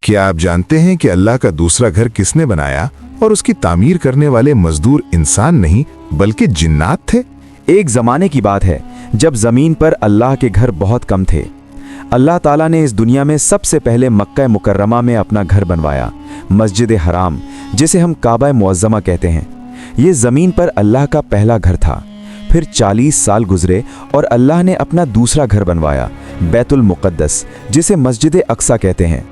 क्या आप जानते हैं कि अल्लाह का दूसरा घर किसने बनाया और उसकी तामीर करने वाले मजदूर इंसान नहीं बल्कि जिन्नात थे? एक ज़माने की बात है जब ज़मीन पर अल्लाह के घर बहुत कम थे। अल्लाह ताला ने इस दुनिया में सबसे पहले मक्का मुकर्रमा में अपना घर बनवाया, मस्जिद हराम, जिसे हम काबा मुअज़्ज़मा कहते हैं। ये ज़मीन पर अल्लाह का पहला घर था। फिर 40 साल गुजरे और अल्लाह ने अपना दूसरा घर बनवाया, बैतुल मुक़द्दस, जिसे मस्जिद अक्सा कहते हैं।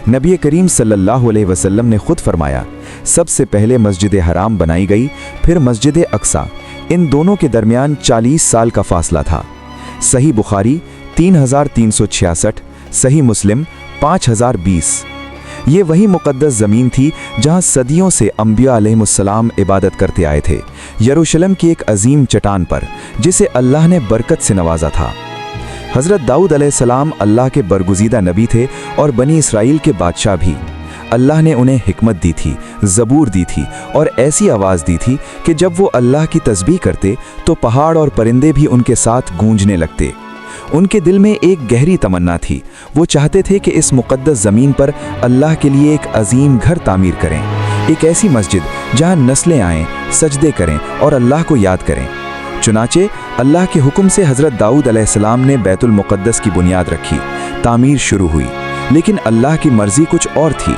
नबी करीम सल्लल्लाहु अलैहि वसल्लम ने खुद फरमाया, सबसे पहले मस्जिद हराम बनाई गई, फिर मस्जिद अक्सा। इन दोनों के दरमियान 40 साल का फासला था। सही बुखारी 3366, सही मुस्लिम 5020। ये वही मुक़द्दस ज़मीन थी जहाँ सदियों से अंबिया अलैहिमुस्सलाम इबादत करते आए थे, यरूशलेम की एक अजीम चट्टान पर, जिसे अल्लाह ने बरकत से नवाजा था। हज़रत दाऊद अलैहिस्सलाम अल्लाह के बरगुज़ीदा नबी थे और बनी इसराइल के बादशाह भी। अल्लाह ने उन्हें हिकमत दी थी, ज़बूर दी थी और ऐसी आवाज़ दी थी कि जब वो अल्लाह की तस्बीह करते तो पहाड़ और परिंदे भी उनके साथ गूंजने लगते। उनके दिल में एक गहरी तमन्ना थी। वो चाहते थे कि इस मुक़द्दस ज़मीन पर अल्लाह के लिए एक अजीम घर तामीर करें, एक ऐसी मस्जिद जहाँ नस्लें आएँ, सजदे करें और अल्लाह को याद करें। चुनाचे अल्लाह के हुक्म से हज़रत दाऊद अलैहिस्सलाम ने बैतुल मुक़द्दस की बुनियाद रखी, तामीर शुरू हुई। लेकिन अल्लाह की मर्ज़ी कुछ और थी।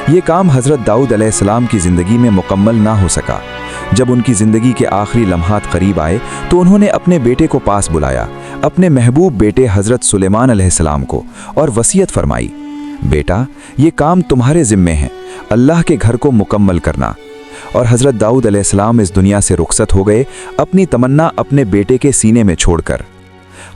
ये काम हज़रत दाऊद अलैहिस्सलाम की ज़िंदगी में मुकम्मल ना हो सका। जब उनकी ज़िंदगी के आखिरी लम्हात करीब आए तो उन्होंने अपने बेटे को पास बुलाया, अपने महबूब बेटे हज़रत सुलेमान अलैहिस्सलाम को, और वसीयत फरमाई, बेटा ये काम तुम्हारे ज़िम्मे है, अल्लाह के घर को मुकम्मल करना। और हज़रत दाऊद अलैहिस्सलाम इस दुनिया से रुखसत हो गए, अपनी तमन्ना अपने बेटे के सीने में छोड़कर।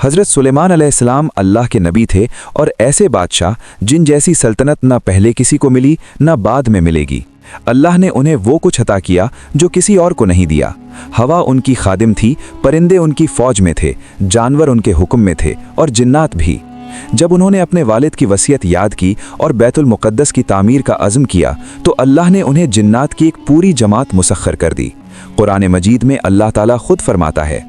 हज़रत सुलेमान अलैहिस्सलाम अल्लाह के नबी थे और ऐसे बादशाह जिन जैसी सल्तनत ना पहले किसी को मिली ना बाद में मिलेगी। अल्लाह ने उन्हें वो कुछ अता किया जो किसी और को नहीं दिया। हवा उनकी खादिम थी, परिंदे उनकी फ़ौज में थे, जानवर उनके हुक्म में थे और जिन्नात भी। जब उन्होंने अपने वालिद की वसीयत याद की और बैतुल मुक़द्दस की तामीर का अज़्म किया तो अल्लाह ने उन्हें जिन्नात की एक पूरी जमात मुसख्खर कर दी। कुरान मजीद में अल्लाह ताला खुद फरमाता है,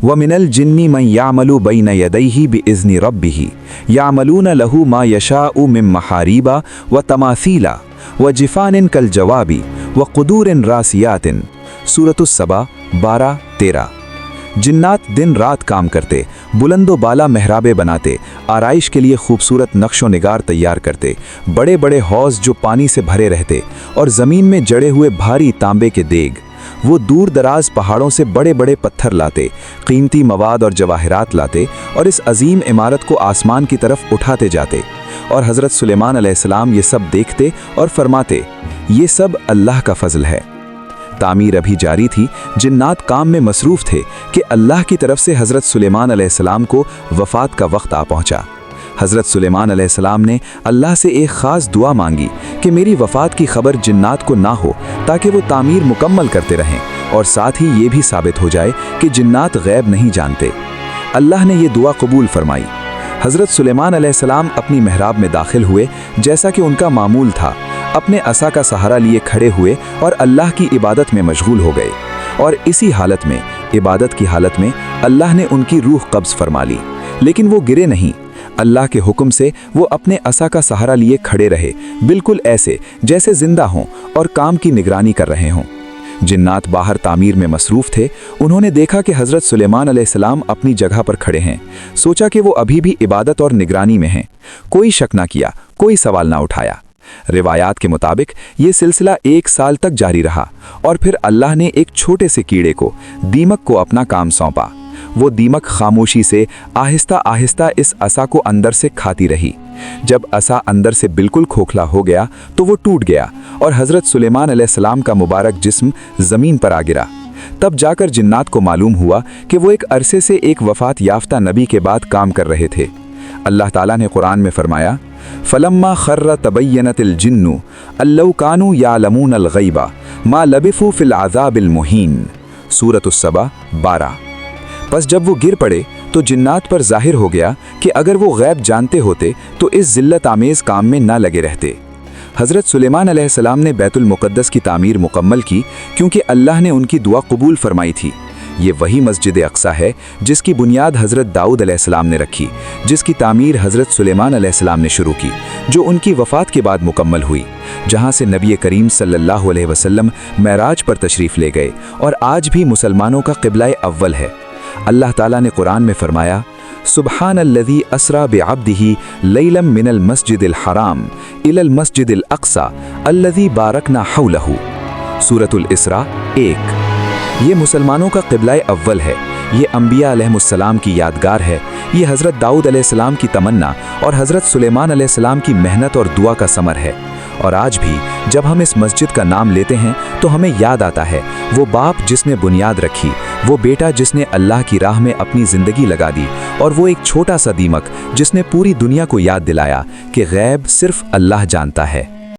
व मिनल जिन्नी मन यामलु बैन यदैहि बिइज़्नि रब्बिहि यामलून लहू मा यशाउ मिन महारीबा व तमासीला व जिफानिन कल जवाबी व क़ुदूरिन रासियातिन। सूरतुस सबा 12-13। जिन्नात दिन रात काम करते, बुलंदो बाला महराबे बनाते, आराइश के लिए खूबसूरत नक्शो निगार तैयार करते, बड़े बड़े हौज़ जो पानी से भरे रहते और ज़मीन में जड़े हुए भारी तांबे के देग। वो दूर दराज पहाड़ों से बड़े बड़े पत्थर लाते, कीमती मवाद और जवाहरात लाते और इस अजीम इमारत को आसमान की तरफ उठाते जाते। और हज़रत सुलेमान अलैहिस्सलाम ये सब देखते और फरमाते, ये सब अल्लाह का फ़ज़ल है। तामीर अभी जारी थी, जिन्नात काम में मसरूफ़ थे कि अल्लाह की तरफ से हज़रत सुलेमान अलैहिस्सलाम को वफ़ात का वक्त आ पहुँचा। हज़रत सुलेमान अलैहिस्सलाम ने अल्लाह से एक ख़ास दुआ मांगी कि मेरी वफ़ात की खबर जिन्नात को ना हो, ताकि वो तामीर मुकम्मल करते रहें और साथ ही ये भी साबित हो जाए कि जिन्नात गैब नहीं जानते। अल्लाह ने ये दुआ कबूल फरमाई। हज़रत सुलेमान अलैहिस्सलाम अपनी महराब में दाखिल हुए, जैसा कि उनका मामूल था, अपने असा का सहारा लिए खड़े हुए और अल्लाह की इबादत में मशगूल हो गए। और इसी हालत में, इबादत की हालत में, अल्लाह ने उनकी रूह कब्ज़ फरमा ली। लेकिन वो गिरे नहीं। अल्लाह के हुक्म से वो अपने असा का सहारा लिए खड़े रहे, बिल्कुल ऐसे जैसे जिंदा हों और काम की निगरानी कर रहे हों। जिन्नात बाहर तामीर में मसरूफ़ थे। उन्होंने देखा कि हज़रत सुलेमान अलैहिस्सलाम अपनी जगह पर खड़े हैं। सोचा कि वो अभी भी इबादत और निगरानी में हैं। कोई शक ना किया, कोई सवाल ना उठाया। रिवायात के मुताबिक ये सिलसिला 1 साल तक जारी रहा और फिर अल्लाह ने एक छोटे से कीड़े को, दीमक को, अपना काम सौंपा। वो दीमक खामोशी से आहिस्ता आहिस्ता इस असा को अंदर से खाती रही। जब असा अंदर से बिल्कुल खोखला हो गया तो वो टूट गया और हज़रत सुलेमान अलैहिस्सलाम का मुबारक जिस्म ज़मीन पर आ गिरा। तब जाकर जिन्नात को मालूम हुआ कि वो एक अरसे से एक वफ़ात याफ्ता नबी के बाद काम कर रहे थे। अल्लाह ताला ने कुरान में फरमाया, फलम्मा खर्र तबय्यनतिल जिन्नु अल्लौ कानू यालमूनल गैबा मा लबिफू फिल अज़ाबिल मुहीन। सूरतुस सबा 12। बस जब वो गिर पड़े तो जिन्नात पर जाहिर हो गया कि अगर वो गैब जानते होते तो इस ज़िल्लत आमेज़ काम में ना लगे रहते। हज़रत सुलेमान अलैहिस्सलाम ने बैतुल मुक़द्दस की तामीर मुकम्मल की क्योंकि अल्लाह ने उनकी दुआ कबूल फरमाई थी। ये वही मस्जिद अक्सा है जिसकी बुनियाद हज़रत दाऊद अलैहिस्सलाम ने रखी, जिसकी तामीर हज़रत सुलेमान अलैहिस्सलाम ने शुरू की, जो उनकी वफ़ात के बाद मुकम्मल हुई, जहाँ से नबी करीम सल्लल्लाहु अलैहि वसल्लम मेराज पर तशरीफ़ ले गए और आज भी मुसलमानों का क़िबला अव्वल है। अल्लाह ताला ने कुरान में फरमाया, सुब्हानल्लज़ी अस्रा बिअब्दिही लैलम मिनल मस्जिदिल हराम इलल मस्जिदिल अक्सा अल्लज़ी बारकना हौलहू। सूरतुल इसरा 1। ये मुसलमानों का क़िबला अव्वल है, ये अंबिया अलैहिमुस्सलाम की यादगार है, ये हज़रत दाऊद अलैहिस्सलाम की तमन्ना और हज़रत सुलेमान अलैहिस्सलाम की मेहनत और दुआ का समर है। और आज भी जब हम इस मस्जिद का नाम लेते हैं तो हमें याद आता है वो बाप जिसने बुनियाद रखी, वो बेटा जिसने अल्लाह की राह में अपनी ज़िंदगी लगा दी, और वो एक छोटा सा दीमक जिसने पूरी दुनिया को याद दिलाया कि गैब सिर्फ अल्लाह जानता है।